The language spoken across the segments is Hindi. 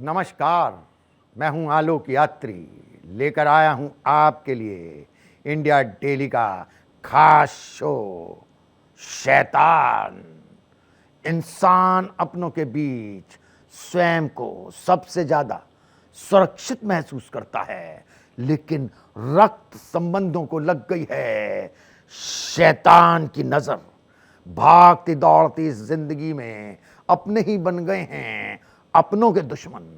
नमस्कार, मैं हूं आलोक यात्री, लेकर आया हूं आपके लिए इंडिया डेली का खास शो शैतान। इंसान अपनों के बीच स्वयं को सबसे ज्यादा सुरक्षित महसूस करता है, लेकिन रक्त संबंधों को लग गई है शैतान की नजर। भागती दौड़ती इस जिंदगी में अपने ही बन गए हैं अपनों के दुश्मन।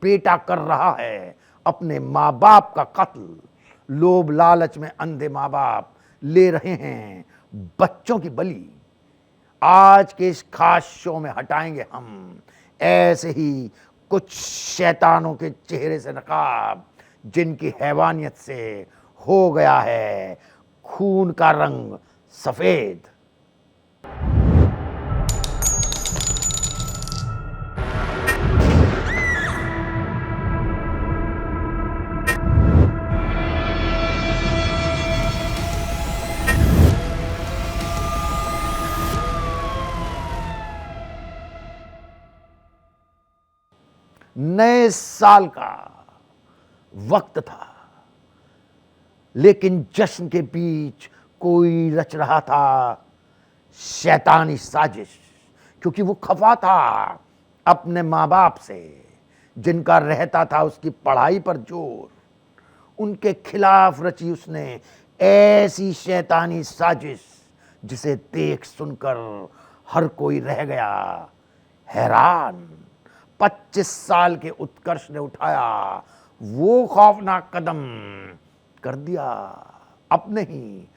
बेटा कर रहा है अपने माँ बाप का कत्ल। लोभ लालच में अंधे माँ बाप ले रहे हैं बच्चों की बलि। आज के इस खास शो में हटाएंगे हम ऐसे ही कुछ शैतानों के चेहरे से नकाब, जिनकी हैवानियत से हो गया है खून का रंग सफेद। नए साल का वक्त था, लेकिन जश्न के बीच कोई रच रहा था शैतानी साजिश, क्योंकि वो खफा था अपने माँ बाप से, जिनका रहता था उसकी पढ़ाई पर जोर। उनके खिलाफ रची उसने ऐसी शैतानी साजिश जिसे देख सुनकर हर कोई रह गया हैरान। 25 साल के उत्कर्ष ने उठाया वो खौफनाक कदम, कर दिया अपने ही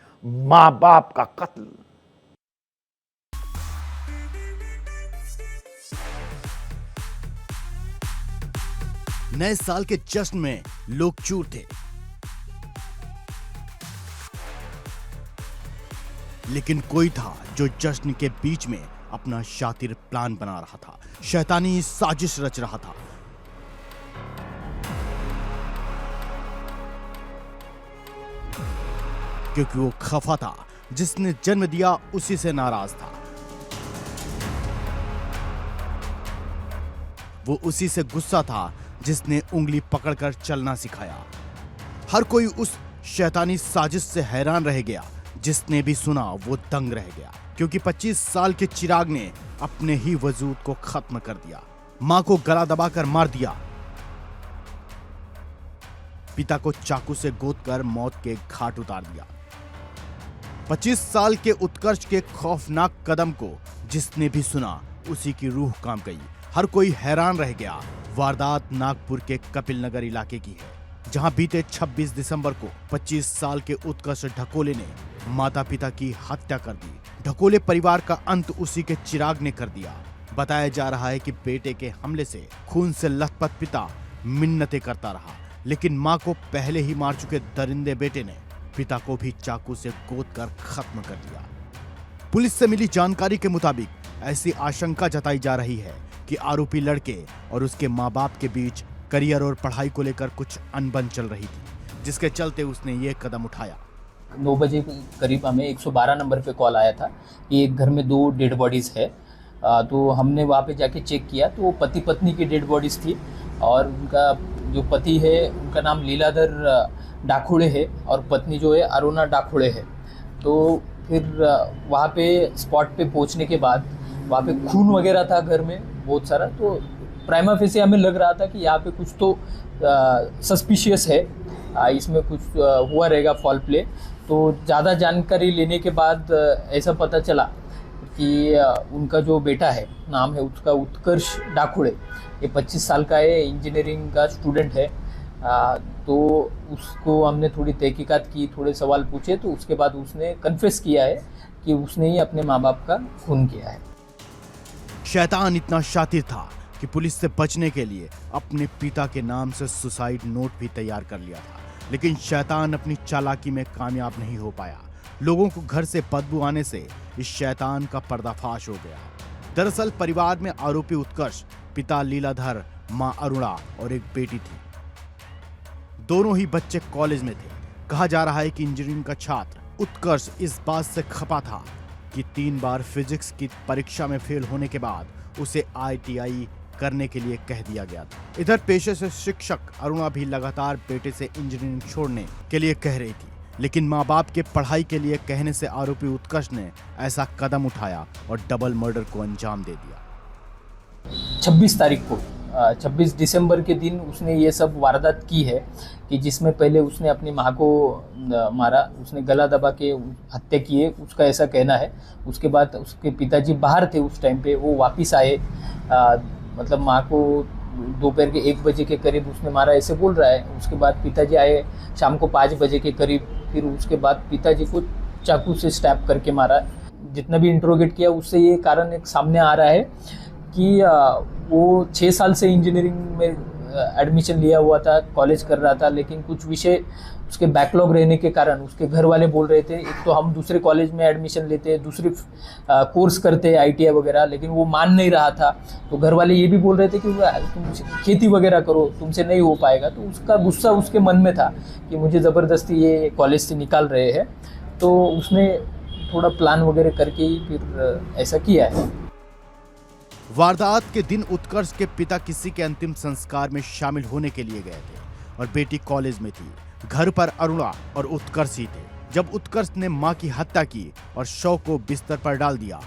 माँ बाप का कत्ल। नए साल के जश्न में लोग चूर थे, लेकिन कोई था जो जश्न के बीच में अपना शातिर प्लान बना रहा था, शैतानी साजिश रच रहा था। क्योंकि वो खफा था, जिसने जन्म दिया उसी से नाराज था। वो उसी से गुस्सा था जिसने उंगली पकड़कर चलना सिखाया। हर कोई उस शैतानी साजिश से हैरान रह गया। जिसने भी सुना वो दंग रह गया, क्योंकि 25 साल के चिराग ने अपने ही वजूद को खत्म कर दिया। मां को गला दबाकर मार दिया, पिता को चाकू से गोदकर मौत के घाट उतार दिया। 25 साल के उत्कर्ष के खौफनाक कदम को जिसने भी सुना उसी की रूह कांप गई। हर कोई हैरान रह गया। वारदात नागपुर के कपिल नगर इलाके की है, जहां बीते 26 दिसंबर को 25 साल के उत्कर्ष ढकोले ने माता पिता की हत्या कर दी। ढकोले परिवार का अंत उसी के चिराग ने कर दिया। बताया जा रहा है कि बेटे के हमले से खून से लथपथ पिता मिन्नतें करता रहा, लेकिन मां को पहले ही मार चुके दरिंदे बेटे ने पिता को भी चाकू से गोदकर खत्म कर दिया। पुलिस से मिली जानकारी के मुताबिक ऐसी आशंका जताई जा रही है कि आरोपी लड़के और उसके माँ बाप के बीच करियर और पढ़ाई को लेकर कुछ अनबन चल रही थी, जिसके चलते उसने ये कदम उठाया। 9 बजे करीब हमें 112 नंबर पे कॉल आया था कि एक घर में 2 डेड बॉडीज़ है। तो हमने वहाँ पे जाके चेक किया तो पति पत्नी की डेड बॉडीज़ थी, और उनका जो पति है उनका नाम लीलाधर डाखुड़े है और पत्नी जो है अरुणा डाखुड़े है। तो फिर वहाँ पे स्पॉट पे पहुँचने के बाद वहाँ पे खून वगैरह था घर में बहुत सारा। तो प्राइमा फेसी हमें लग रहा था कि यहाँ पे कुछ तो सस्पिशियस है, इसमें कुछ हुआ रहेगा फॉल प्ले। तो ज़्यादा जानकारी लेने के बाद ऐसा पता चला कि उनका जो बेटा है, नाम है उसका उत्कर्ष डाखुड़े, ये 25 साल का है, इंजीनियरिंग का स्टूडेंट है। तो उसको हमने थोड़ी तहकीकात की, थोड़े सवाल पूछे, तो उसके बाद उसने कन्फेस किया है कि उसने ही अपने माँ बाप का खून किया है। शैतान इतना शातिर था कि पुलिस से बचने के लिए अपने पिता के नाम से सुसाइड नोट भी तैयार कर लिया था, लेकिन शैतान अपनी चालाकी में कामयाब नहीं हो पाया। लोगों को घर से बदबू आने से इस शैतान का पर्दाफाश हो गया। दरअसल परिवार में आरोपी उत्कर्ष, पिता लीलाधर, मां अरुणा और एक बेटी थी। दोनों ही बच्चे कॉलेज में थे। कहा जा रहा है कि इंजीनियरिंग का छात्र उत्कर्ष इस बात से खपा था कि 3 बार फिजिक्स की परीक्षा में फेल होने के बाद उसे ITI करने के लिए कह दिया गया था। इधर पेशे से शिक्षक अरुणा भी लगातार बेटे से इंजीनियरिंग छोड़ने के लिए कह रही थी, लेकिन माँ बाप के पढ़ाई के लिए कहने से आरोपी उत्कर्ष ने ऐसा कदम उठाया और डबल मर्डर को अंजाम दे दिया। 26 तारीख को 26 दिसंबर के दिन उसने ये सब वारदात की है कि जिसमें पहले उसने अपनी माँ को मारा, उसने गला दबा के हत्या की है, उसका ऐसा कहना है। उसके बाद उसके पिताजी बाहर थे उस टाइम पे, वो वापस आए, मतलब माँ को दोपहर के 1 बजे के करीब उसने मारा ऐसे बोल रहा है। उसके बाद पिताजी आए शाम को 5 बजे के करीब, फिर उसके बाद पिताजी को चाकू से स्टैप करके मारा। जितना भी इंट्रोगेट किया उससे ये कारण एक सामने आ रहा है कि वो 6 साल से इंजीनियरिंग में एडमिशन लिया हुआ था, कॉलेज कर रहा था, लेकिन कुछ विषय उसके बैकलॉग रहने के कारण उसके घर वाले बोल रहे थे एक तो हम दूसरे कॉलेज में एडमिशन लेते, दूसरे कोर्स करते ITI वगैरह, लेकिन वो मान नहीं रहा था। तो घर वाले ये भी बोल रहे थे कि तुम खेती वगैरह करो, तुमसे नहीं हो पाएगा। तो उसका गुस्सा उसके मन में था कि मुझे ज़बरदस्ती ये कॉलेज से निकाल रहे हैं। तो उसने थोड़ा प्लान वगैरह करके ही फिर ऐसा किया है। वारदात के दिन उत्कर्ष के पिता किसी के अंतिम संस्कार में शामिल होने के लिए गए थे और बेटी कॉलेज में थी। घर पर अरुणा और उत्कर्ष ही थे। जब उत्कर्ष ने मां की हत्या की और शव को बिस्तर पर डाल दिया,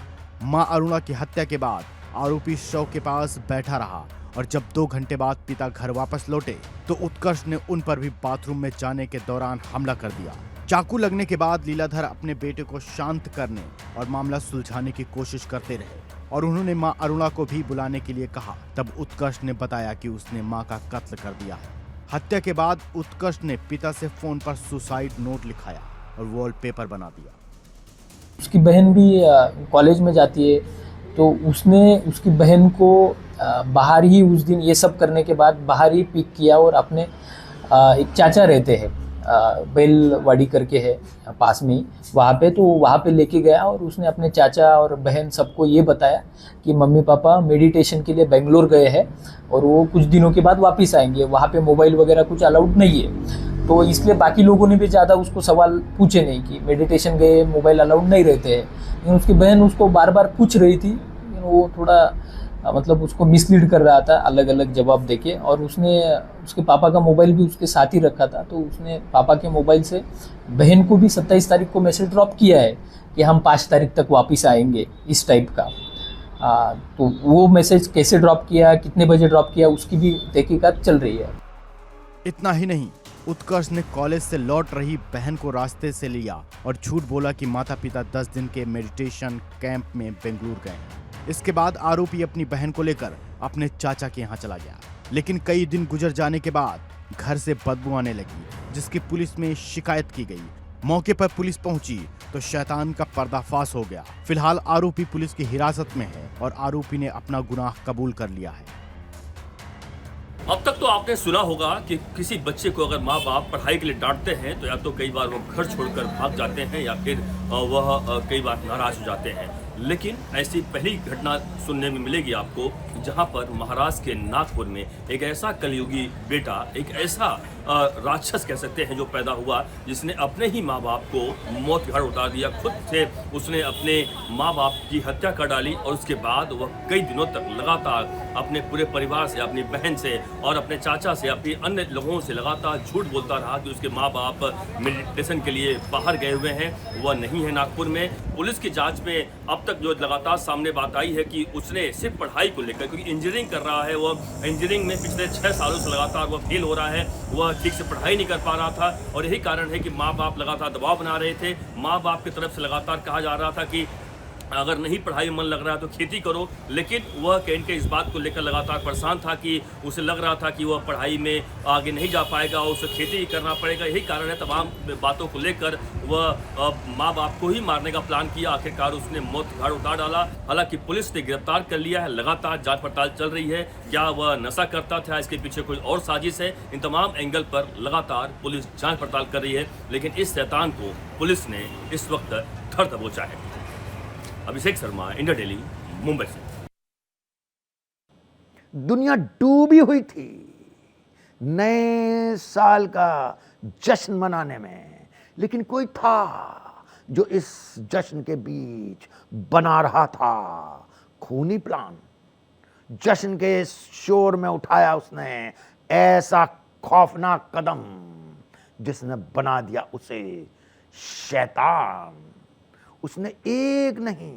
मां अरुणा की हत्या के बाद आरोपी शव के पास बैठा रहा और जब 2 घंटे बाद पिता घर वापस लौटे तो उत्कर्ष ने उन पर भी बाथरूम में जाने के दौरान हमला कर दिया। चाकू लगने के बाद लीलाधर अपने बेटे को शांत करने और मामला सुलझाने की कोशिश करते रहे और उन्होंने मां अरुणा को भी बुलाने के लिए कहा। तब उत्कर्ष ने बताया कि उसने मां का कत्ल कर दिया है। हत्या के बाद उत्कर्ष ने पिता से फोन पर सुसाइड नोट लिखाया और वॉलपेपर बना दिया। उसकी बहन भी कॉलेज में जाती है, तो उसने उसकी बहन को बाहर ही उस दिन ये सब करने के बाद बाहर ही पिक किया और अपने एक चाचा रहते हैं बेलवाड़ी करके है पास में ही वहाँ पे, तो वहाँ पे लेके गया और उसने अपने चाचा और बहन सबको ये बताया कि मम्मी पापा मेडिटेशन के लिए बेंगलोर गए हैं और वो कुछ दिनों के बाद वापस आएंगे। वहाँ पे मोबाइल वगैरह कुछ अलाउड नहीं है, तो इसलिए बाकी लोगों ने भी ज़्यादा उसको सवाल पूछे नहीं कि मेडिटेशन गए मोबाइल अलाउड नहीं रहते हैं। लेकिन उसकी बहन उसको बार बार पूछ रही थी, लेकिन वो थोड़ा मतलब उसको मिसलीड कर रहा था अलग अलग जवाब देके। और उसने उसके पापा का मोबाइल भी उसके साथ ही रखा था, तो उसने पापा के मोबाइल से बहन को भी 27 तारीख को मैसेज ड्रॉप किया है कि हम 5 तारीख तक वापस आएंगे, इस टाइप का। तो वो मैसेज कैसे ड्रॉप किया, कितने बजे ड्रॉप किया, उसकी भी तहकीकात चल रही है। इतना ही नहीं, उत्कर्ष ने कॉलेज से लौट रही बहन को रास्ते से लिया और झूठ बोला कि माता पिता 10 दिन के मेडिटेशन कैंप में बेंगलुरु गए हैं। इसके बाद आरोपी अपनी बहन को लेकर अपने चाचा के यहाँ चला गया, लेकिन कई दिन गुजर जाने के बाद घर से बदबू आने लगी, जिसकी पुलिस में शिकायत की गई। मौके पर पुलिस पहुंची तो शैतान का पर्दाफाश हो गया। फिलहाल आरोपी पुलिस की हिरासत में है और आरोपी ने अपना गुनाह कबूल कर लिया है। अब तक तो आपने सुना होगा कि किसी बच्चे को अगर माँ बाप पढ़ाई के लिए डांटते हैं तो या तो कई बार वो घर छोड़कर भाग जाते हैं या फिर वह कई बार नाराज हो जाते हैं। लेकिन ऐसी पहली घटना सुनने में मिलेगी आपको जहां पर महाराष्ट्र के नागपुर में एक ऐसा कलयुगी बेटा, एक ऐसा राक्षस कह सकते हैं जो पैदा हुआ, जिसने अपने ही माँ बाप को मौत के घाट उतार दिया। खुद से उसने अपने माँ बाप की हत्या कर डाली और उसके बाद वह कई दिनों तक लगातार अपने पूरे परिवार से, अपनी बहन से और अपने चाचा से, अपने अन्य लोगों से लगातार झूठ बोलता रहा कि उसके माँ बाप मेडिटेशन के लिए बाहर गए हुए हैं, वह नहीं है नागपुर में। पुलिस की जांच में अब तक जो लगातार सामने बात आई है कि उसने सिर्फ पढ़ाई को लेकर, क्योंकि इंजीनियरिंग कर रहा है, वह इंजीनियरिंग में पिछले 6 सालों से लगातार वह फेल हो रहा है, वह ठीक से पढ़ाई नहीं कर पा रहा था और यही कारण है कि माँ बाप लगातार दबाव बना रहे थे। माँ बाप की तरफ से लगातार कहा जा रहा था कि अगर नहीं पढ़ाई में मन लग रहा है तो खेती करो, लेकिन वह कहीं के इस बात को लेकर लगातार परेशान था कि उसे लग रहा था कि वह पढ़ाई में आगे नहीं जा पाएगा, उसे खेती ही करना पड़ेगा। यही कारण है तमाम बातों को लेकर वह माँ बाप को ही मारने का प्लान किया। आखिरकार उसने मौत के घाट उतार डाला। हालांकि पुलिस ने गिरफ्तार कर लिया है, लगातार जांच पड़ताल चल रही है। क्या वह नशा करता था, इसके पीछे कोई और साजिश है, इन तमाम एंगल पर लगातार पुलिस जाँच पड़ताल कर रही है। लेकिन इस शैतान को पुलिस ने इस वक्त धर दबोचा है। अभिषेक शर्मा, इंडिया डेली, मुंबई से। दुनिया डूबी हुई थी नए साल का जश्न मनाने में, लेकिन कोई था जो इस जश्न के बीच बना रहा था खूनी प्लान। जश्न के शोर में उठाया उसने ऐसा खौफनाक कदम जिसने बना दिया उसे शैतान। उसने एक नहीं,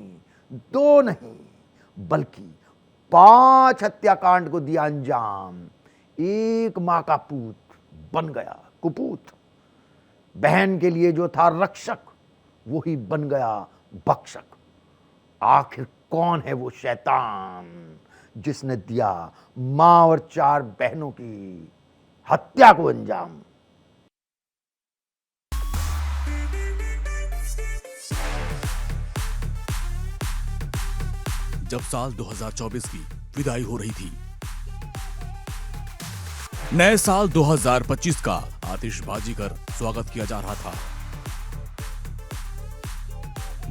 दो नहीं, बल्कि 5 हत्याकांड को दिया अंजाम। एक मां का पूत बन गया कुपूत। बहन के लिए जो था रक्षक वो ही बन गया भक्षक। आखिर कौन है वो शैतान जिसने दिया मां और 4 बहनों की हत्या को अंजाम? जब साल 2024 की विदाई हो रही थी, नए साल 2025 का आतिशबाजी कर स्वागत किया जा रहा था।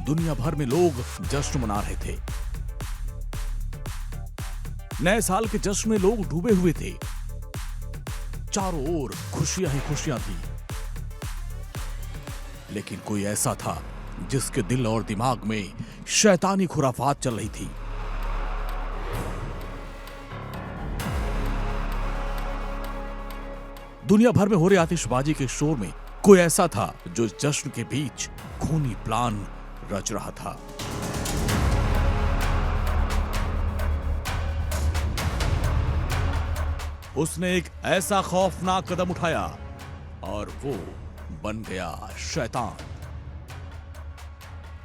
दुनिया भर में लोग जश्न मना रहे थे। नए साल के जश्न में लोग डूबे हुए थे। चारों ओर खुशियां ही खुशियां थी। लेकिन कोई ऐसा था जिसके दिल और दिमाग में शैतानी खुराफात चल रही थी। दुनिया भर में हो रहे आतिशबाजी के शोर में कोई ऐसा था जो इस जश्न के बीच खूनी प्लान रच रहा था। उसने एक ऐसा खौफनाक कदम उठाया और वो बन गया शैतान।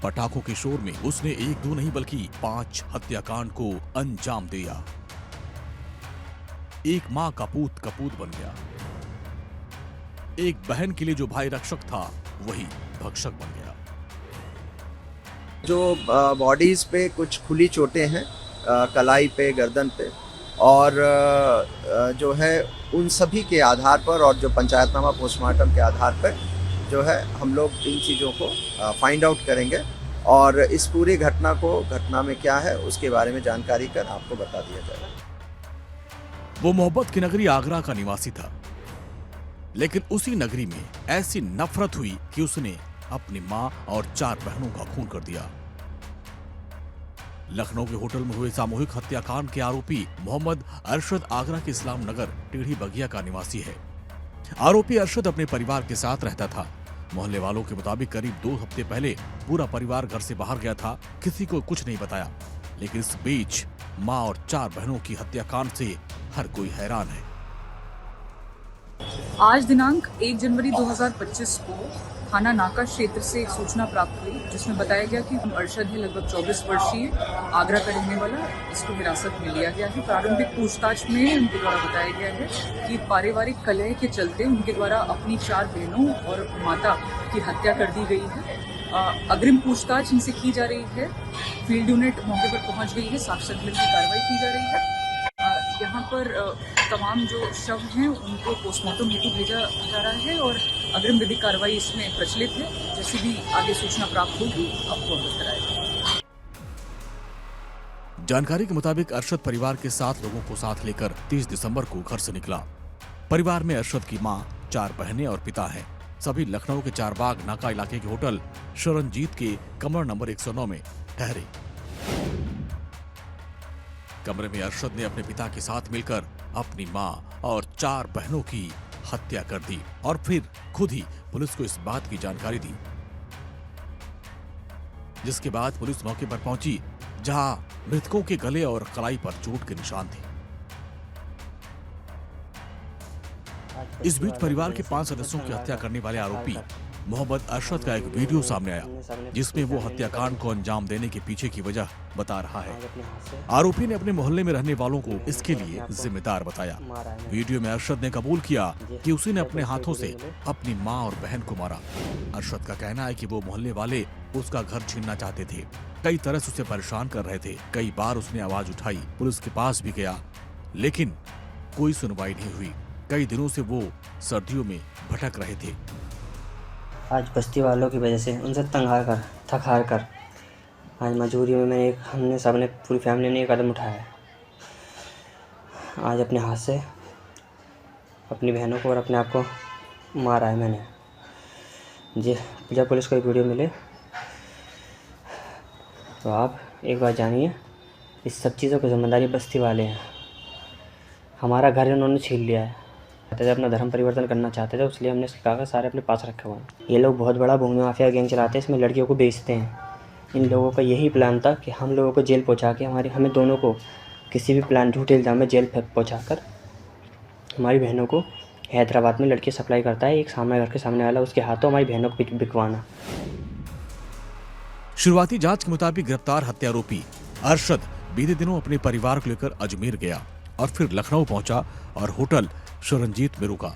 पटाखों के शोर में उसने 1 2 नहीं बल्कि 5 हत्याकांड को अंजाम दिया। एक मां का पूत बन गया। एक बहन के लिए जो भाई रक्षक था वही भक्षक बन गया। जो बॉडीज पे कुछ खुली चोटें हैं, कलाई पे, गर्दन पे, और जो है उन सभी के आधार पर और जो पंचायतनामा पोस्टमार्टम के आधार पर जो है हम लोग इन चीज़ों को फाइंड आउट करेंगे और इस पूरी घटना में क्या है उसके बारे में जानकारी कर आपको बता दिया जाएगा। वो मोहब्बत की नगरी आगरा का निवासी था, लेकिन उसी नगरी में ऐसी नफरत हुई कि उसने अपनी मां और 4 बहनों का खून कर दिया। लखनऊ के होटल में हुए सामूहिक हत्याकांड के आरोपी मोहम्मद अरशद आगरा के इस्लाम नगर टेढ़ी बगिया का निवासी है। आरोपी अरशद अपने परिवार के साथ रहता था। मोहल्ले वालों के मुताबिक करीब 2 हफ्ते पहले पूरा परिवार घर से बाहर गया था। किसी को कुछ नहीं बताया, लेकिन इस बीच मां और 4 बहनों की हत्याकांड से हर कोई हैरान है। आज दिनांक 1 जनवरी 2025 को थाना नाका क्षेत्र से एक सूचना प्राप्त हुई जिसमें बताया गया कि अरशद है, लगभग 24 वर्षीय, आगरा का रहने वाला। इसको हिरासत में लिया गया है। प्रारंभिक पूछताछ में उनके द्वारा बताया गया है कि पारिवारिक कलह के चलते उनके द्वारा अपनी 4 बहनों और माता की हत्या कर दी गई है। अग्रिम पूछताछ इनसे की जा रही है। फील्ड यूनिट मौके पर पहुंच गई है। साक्ष्य की कार्रवाई की जा रही है। यहाँ पर तमाम जो शव हैं उनको पोस्टमार्टम हेतु भेजा जा रहा है और अग्रिम विधिक कार्रवाई इसमें प्रचलित है। जैसी भी आगे सूचना प्राप्त होगी आपको अवगत कराएगा। जानकारी के मुताबिक अरशद परिवार के 7 लोगों को साथ लेकर 30 दिसंबर को घर से निकला। परिवार में अरशद की मां, 4 बहनें और पिता हैं। सभी लखनऊ के चारबाग नाका इलाके के होटल शरणजीत के कमरा नंबर 109 में ठहरे। कमरे में अरशद ने अपने पिता के साथ मिलकर अपनी मां और 4 बहनों की हत्या कर दी और फिर खुद ही पुलिस को इस बात की जानकारी दी, जिसके बाद पुलिस मौके पर पहुंची जहां मृतकों के गले और कलाई पर चोट के निशान थे। इस बीच परिवार के 5 सदस्यों की हत्या करने वाले आरोपी मोहम्मद अरशद का एक वीडियो सामने आया जिसमें वो हत्याकांड को अंजाम देने के पीछे की वजह बता रहा है। आरोपी ने अपने मोहल्ले में रहने वालों को इसके लिए जिम्मेदार बताया। वीडियो में अरशद ने कबूल किया कि उसी ने अपने हाथों से अपनी मां और बहन को मारा। अरशद का कहना है कि वो मोहल्ले वाले उसका घर छीनना चाहते थे, कई तरह से उसे परेशान कर रहे थे। कई बार उसने आवाज उठाई, पुलिस के पास भी गया, लेकिन कोई सुनवाई नहीं हुई। कई दिनों से वो सर्दियों में भटक रहे थे। आज बस्ती वालों की वजह से उनसे थक हार कर आज मजबूरी में हमने सबने पूरी फैमिली ने एक कदम उठाया है। आज अपने हाथ से अपनी बहनों को और अपने आप को मारा है मैंने। जी, जब पुलिस को एक वीडियो मिले तो आप एक बार जानिए इस सब चीज़ों की जिम्मेदारी बस्ती वाले हैं। हमारा घर इन्होंने छीन लिया है। कहते थे अपना धर्म परिवर्तन करना चाहते थे, इसलिए हमने इसके कागज सारे अपने पास रखे हुए हैं। ये लोग बहुत बड़ा भूमि माफिया गैंग चलाते हैं, इसमें लड़कियों को बेचते हैं। इन लोगों का यही प्लान था कि हम लोगों को जेल पहुंचा के हमें दोनों को किसी भी प्लान झूठे इल्ज़ाम में जेल पहुंचा कर हमारी बहनों को हैदराबाद में लड़की सप्लाई करता है एक सामने घर के सामने वाला, उसके हाथों हमारी बहनों को बिकवाना। शुरुआती जांच के मुताबिक गिरफ्तार हत्यारोपी अरशद बीते दिनों अपने परिवार को लेकर अजमेर गया और फिर लखनऊ पहुंचा और होटल शरणजीत में रुका।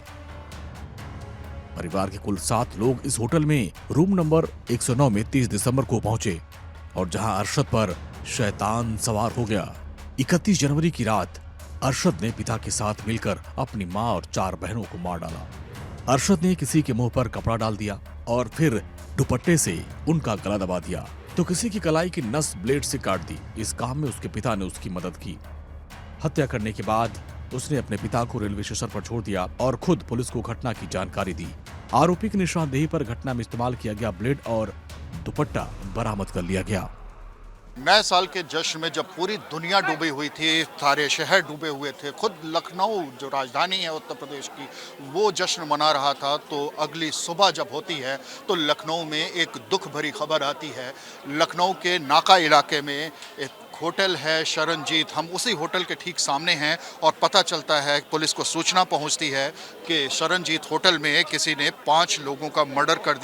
परिवार के कुल 7 लोग इस होटल में रूम नंबर 109 में 30 दिसंबर को पहुंचे और जहां अरशद पर शैतान सवार हो गया। 31 जनवरी की रात अरशद ने पिता के साथ मिलकर अपनी मां और 4 बहनों को मार डाला। अरशद ने किसी के मुंह पर कपड़ा डाल दिया और फिर दुपट्टे से उनका गला दबा दिया तो किसी की कलाई की नस ब्लेड से काट दी। इस काम में उसके पिता ने उसकी मदद की। हत्या करने के बाद उसने अपने पिता को रेलवे स्टेशन पर छोड़ दिया और खुद पुलिस को घटना की जानकारी दी। आरोपी की निशानदेही पर घटना में इस्तेमाल किया गया ब्लेड और दुपट्टा बरामद कर लिया गया। नए साल के जश्न में जब पूरी दुनिया डूबी हुई थी, सारे शहर डूबे हुए थे, खुद लखनऊ जो राजधानी है उत्तर प्रदेश की वो जश्न मना रहा था, तो अगली सुबह जब होती है तो लखनऊ में एक दुख भरी खबर आती है। लखनऊ के नाका इलाके में एक होटल है शरणजीत, हम उसी होटल के ठीक सामने हैं और पता चलता है, पुलिस को सूचना पहुंचती है कि शरणजीत होटल में किसी ने 5 लोगों का मर्डर कर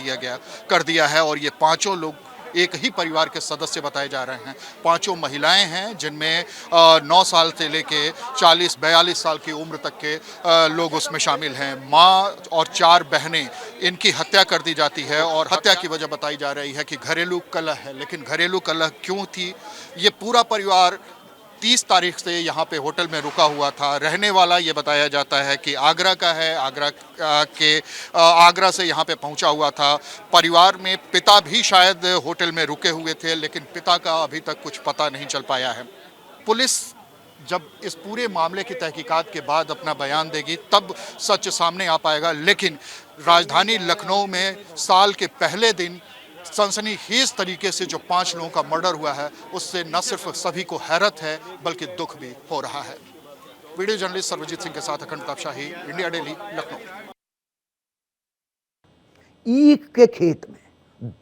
दिया है और ये 5 लोग एक ही परिवार के सदस्य बताए जा रहे हैं। 5 महिलाएं हैं जिनमें 9 साल से लेके 40-42 साल की उम्र तक के लोग उसमें शामिल हैं। माँ और 4 बहनें, इनकी हत्या कर दी जाती है और हत्या की वजह बताई जा रही है कि घरेलू कलह है। लेकिन घरेलू कलह क्यों थी? ये पूरा परिवार 30 तारीख से यहाँ पे होटल में रुका हुआ था। रहने वाला ये बताया जाता है कि आगरा का है, आगरा से यहाँ पे पहुँचा हुआ था। परिवार में पिता भी शायद होटल में रुके हुए थे, लेकिन पिता का अभी तक कुछ पता नहीं चल पाया है। पुलिस जब इस पूरे मामले की तहकीकात के बाद अपना बयान देगी तब सच सामने आ पाएगा। लेकिन राजधानी लखनऊ में साल के पहले दिन सनसनीखेज तरीके से जो 5 लोगों का मर्डर हुआ है, उससे न सिर्फ सभी को हैरत है बल्कि दुख भी हो रहा है। वीडियो जर्नलिस्ट सर्वजीत सिंह के साथ अखंड प्रताप शाही, इंडिया डेली, लखनऊ। ईख के खेत में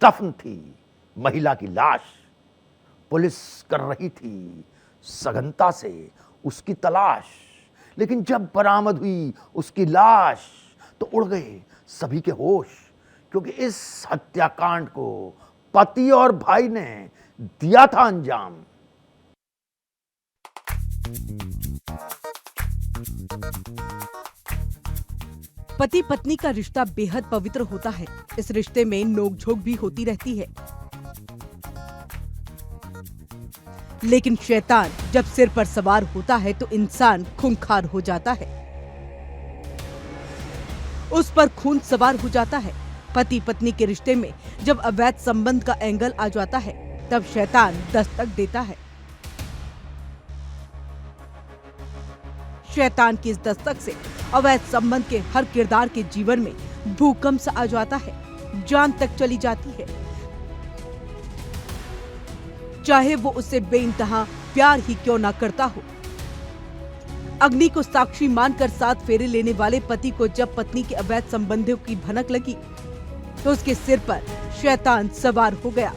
दफन थी महिला की लाश। पुलिस कर रही थी सघनता से उसकी तलाश, लेकिन जब बरामद हुई उसकी लाश तो उड़ गए सभी के होश, क्योंकि इस हत्याकांड को पति और भाई ने दिया था अंजाम। पति पत्नी का रिश्ता बेहद पवित्र होता है। इस रिश्ते में नोकझोंक भी होती रहती है, लेकिन शैतान जब सिर पर सवार होता है तो इंसान खूंखार हो जाता है, उस पर खून सवार हो जाता है। पति पत्नी के रिश्ते में जब अवैध संबंध का एंगल आ जाता है तब शैतान दस्तक देता है। शैतान की इस दस्तक से अवैध संबंध के हर किरदार के जीवन में भूकंप सा आ जाता है, जान तक चली जाती है। चाहे वो उससे बेइंतहा प्यार ही क्यों ना करता हो। अग्नि को साक्षी मानकर 7 फेरे लेने वाले पति को जब पत्नी के अवैध संबंधों की भनक लगी तो उसके सिर पर शैतान सवार हो गया।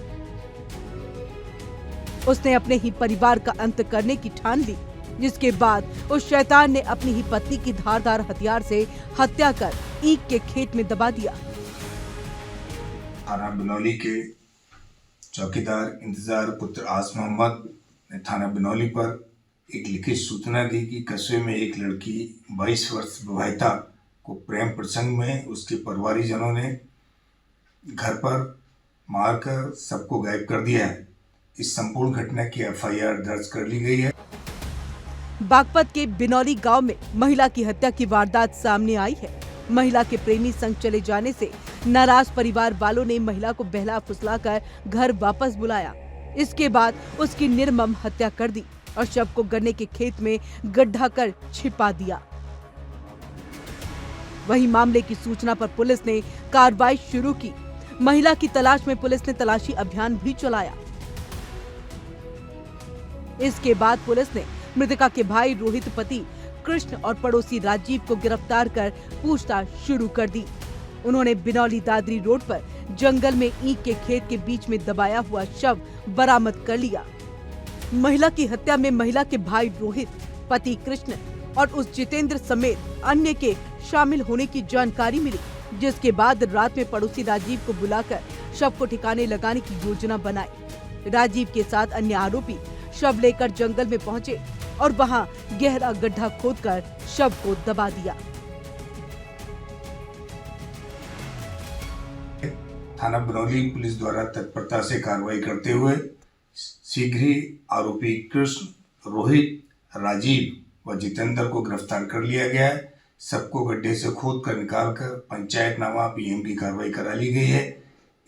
उसने अपने ही परिवार का अंत करने की ठान ली, जिसके बाद उस शैतान ने अपनी ही पत्नी की धारदार हथियार से हत्या कर ईख के खेत में दबा दिया। थाना बिनौली के चौकीदार इंतजार पुत्र आस मोहम्मद ने थाना बिनौली पर एक लिखित सूचना दी कि कस्बे में एक लड़की 22 वर्ष विवाहिता को प्रेम प्रसंग में उसके परिवारीजनों ने घर पर मारकर सबको गायब कर दिया है। इस संपूर्ण घटना की FIR दर्ज कर ली गई है। बागपत के बिनौली गांव में महिला की हत्या की वारदात सामने आई है। महिला के प्रेमी संग चले जाने से नाराज परिवार वालों ने महिला को बहला फुसलाकर घर वापस बुलाया। इसके बाद उसकी निर्मम हत्या कर दी और शव को गन्ने के खेत में गड्ढा कर छिपा दिया। वहीं मामले की सूचना पर पुलिस ने कार्रवाई शुरू की। महिला की तलाश में पुलिस ने तलाशी अभियान भी चलाया। इसके बाद पुलिस ने मृतका के भाई रोहित, पति कृष्ण और पड़ोसी राजीव को गिरफ्तार कर पूछताछ शुरू कर दी। उन्होंने बिनौली दादरी रोड पर जंगल में ईंख के खेत के बीच में दबाया हुआ शव बरामद कर लिया। महिला की हत्या में महिला के भाई रोहित, पति कृष्ण और उस जितेंद्र समेत अन्य के शामिल होने की जानकारी मिली, जिसके बाद रात में पड़ोसी राजीव को बुलाकर शव को ठिकाने लगाने की योजना बनाई। राजीव के साथ अन्य आरोपी शव लेकर जंगल में पहुंचे और वहां गहरा गड्ढा खोदकर शव को दबा दिया। थाना बिनौली पुलिस द्वारा तत्परता से कार्रवाई करते हुए शीघ्र ही आरोपी कृष्ण, रोहित, राजीव व जितेंद्र को गिरफ्तार कर लिया गया है। सबको गड्ढे से खोद कर निकालकर पंचायतनामा पीएम की कार्रवाई करा ली गई है।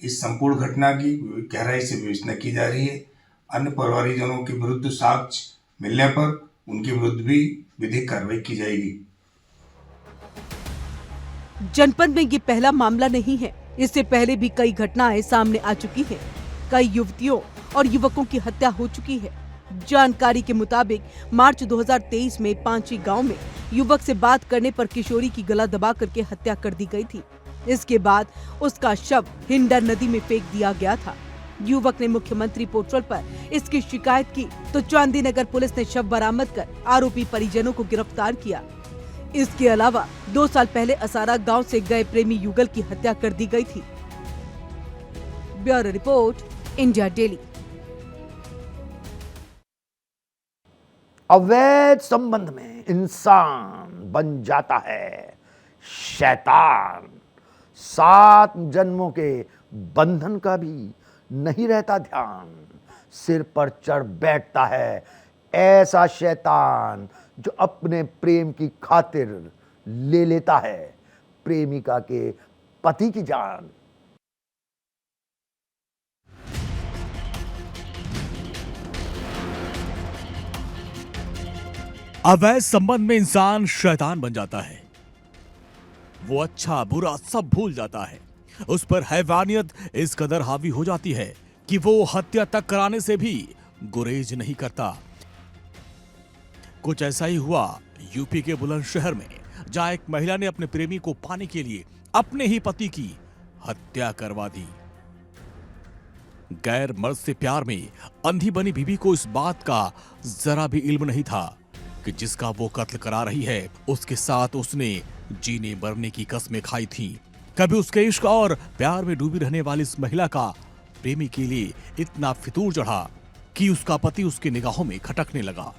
इस संपूर्ण घटना की गहराई से विवेचना की जा रही है। अन्य परिवारजनों के विरुद्ध साक्ष्य मिलने पर उनके विरुद्ध भी विधिक कार्रवाई की जाएगी। जनपद में ये पहला मामला नहीं है, इससे पहले भी कई घटनाएं सामने आ चुकी हैं। कई युवतियों और युवकों की हत्या हो चुकी है। जानकारी के मुताबिक मार्च 2023 में पांची गांव में युवक से बात करने पर किशोरी की गला दबा करके हत्या कर दी गई थी। इसके बाद उसका शव हिंडर नदी में फेंक दिया गया था। युवक ने मुख्यमंत्री पोर्टल पर इसकी शिकायत की तो चांदीनगर पुलिस ने शव बरामद कर आरोपी परिजनों को गिरफ्तार किया। इसके अलावा 2 साल पहले असारा गांव से गए प्रेमी युगल की हत्या कर दी गई थी। Bureau report, India daily. अवैध संबंध में इंसान बन जाता है शैतान। 7 जन्मों के बंधन का भी नहीं रहता ध्यान। सिर पर चढ़ बैठता है ऐसा शैतान जो अपने प्रेम की खातिर ले लेता है प्रेमिका के पति की जान। अवैध संबंध में इंसान शैतान बन जाता है। वो अच्छा बुरा सब भूल जाता है। उस पर हैवानियत इस कदर हावी हो जाती है कि वो हत्या तक कराने से भी गुरेज नहीं करता। कुछ ऐसा ही हुआ यूपी के बुलंदशहर में, जहां एक महिला ने अपने प्रेमी को पाने के लिए अपने ही पति की हत्या करवा दी। गैर मर्द से प्यार में अंधी बनी बीवी को इस बात का जरा भी इल्म नहीं था कि जिसका वो कत्ल करा रही है उसके साथ उसने जीने मरने की कस्में खाई थी। कभी उसके इश्क और प्यार में डूबी रहने वाली इस महिला का प्रेमी के लिए इतना फितूर चढ़ा कि उसका पति उसकी निगाहों में खटकने लगा।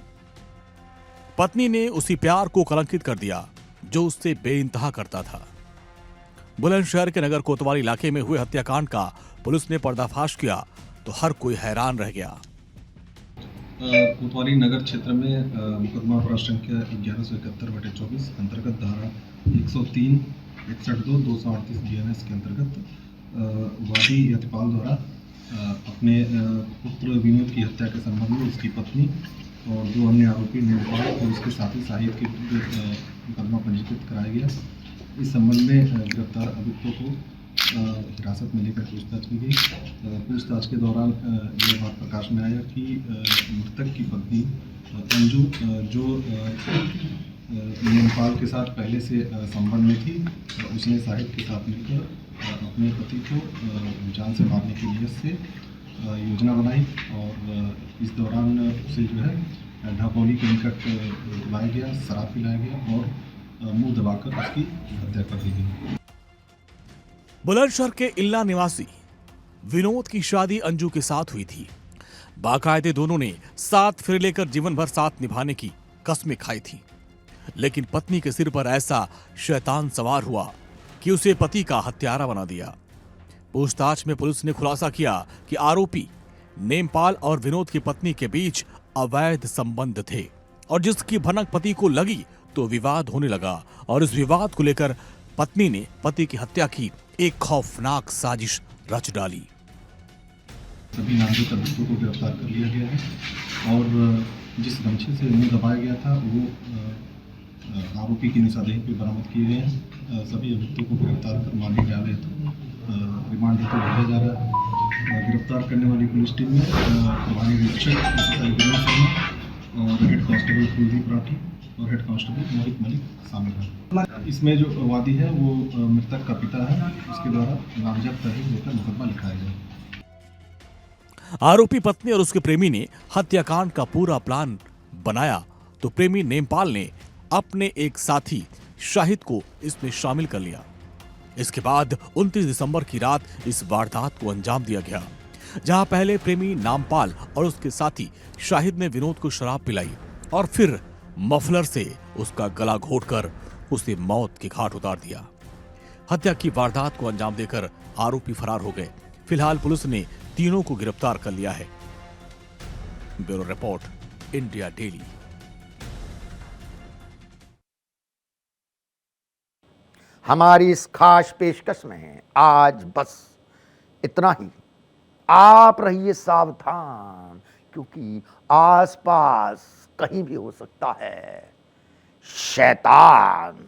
पत्नी ने उसी प्यार को कलंकित कर दिया जो उससे बेइंतहा करता था। बुलंदशहर के नगर कोतवाली इलाके में हुए हत्याकांड का पुलिस ने पर्दाफाश किया तो हर कोई हैरान रह गया। कोतवाली नगर क्षेत्र में मुकदमा प्रश्न संख्या 1171/24 अंतर्गत धारा 103, 61(2), 238 BNS के अंतर्गत वादी यतिपाल द्वारा अपने पुत्र विनोद की हत्या के संबंध में उसकी पत्नी और 2 अन्य आरोपी नेपाल और उसके साथी शाहिद के मुकदमा पंजीकृत कराया गया। इस संबंध में गिरफ्तार अभियुक्तों को हिरासत में लेकर पूछताछ की गई। पूछताछ के दौरान यह बात प्रकाश में आया कि मृतक की पत्नी अंजू जो नेपाल के साथ पहले से संबंध में थी, उसने शाहिद के साथ मिलकर अपने पति को जान से मारने की नीयत से योजना बनाई और इस दौरान उसे जो है ढकोली के निकट लाया गया, शराब पिलाया गया और मुंह दबाकर उसकी हत्या कर दी गई। बुलंदशहर के इल्ला निवासी विनोद की शादी अंजू के साथ हुई थी। बाकायदे दोनों ने साथ फेरे लेकर जीवन भर साथ निभाने की कस्में खाई थी। लेकिन पत्नी के सिर पर ऐसा शैतान सवार हुआ कि उसे पति का हत्यारा बना दिया। पूछताछ में पुलिस ने खुलासा किया कि आरोपी नेमपाल और विनोद की पत्नी के बीच अवैध संबंध थे और जिसकी भनक पति को लगी तो विवाद होने लगा और इस विवाद को लेकर पत्नी ने पति की हत्या की एक खौफनाक साजिश रच डाली। सभी नामजद अभियुक्तों को गिरफ्तार कर लिया गया है और जिस गमछे से मुंह दबाया गया था वो आरोपी की निशानदेही पे बरामद किए गए हैं। सभी अभियुक्तों को गिरफ्तार कर मामले जावे तो रिमांड हेतु भेजा जा रहा है। गिरफ्तार करने वाली पुलिस टीम में प्रभारी निरीक्षक एसएसआई वीरेंद्र शर्मा और हेड कांस्टेबल कुलदीप राठी और हेड कांस्टेबल मोहित मलिक शामिल हैं। इसमें जो वादी है वो मृतक का पिता है, उसके द्वारा नामजद तहरीर देकर मुकदमा लिखाया गया। आरोपी पत्नी और उसके प्रेमी ने हत्याकांड का पूरा प्लान बनाया तो प्रेमी नेमपाल ने अपने एक साथी शाहिद को इसमें शामिल कर लिया। इसके बाद 29 दिसंबर की रात इस वारदात को अंजाम दिया गया, जहां पहले प्रेमी नामपाल और उसके साथी शाहिद ने विनोद को शराब पिलाई और फिर मफलर से उसका गला घोंटकर उसे मौत के घाट उतार दिया। हत्या की वारदात को अंजाम देकर आरोपी फरार हो गए। फिलहाल पुलिस ने तीनों को गिरफ्तार कर लिया है। Bureau report, India daily. हमारी इस खास पेशकश में आज बस इतना ही। आप रहिए सावधान, क्योंकि आसपास कहीं भी हो सकता है शैतान।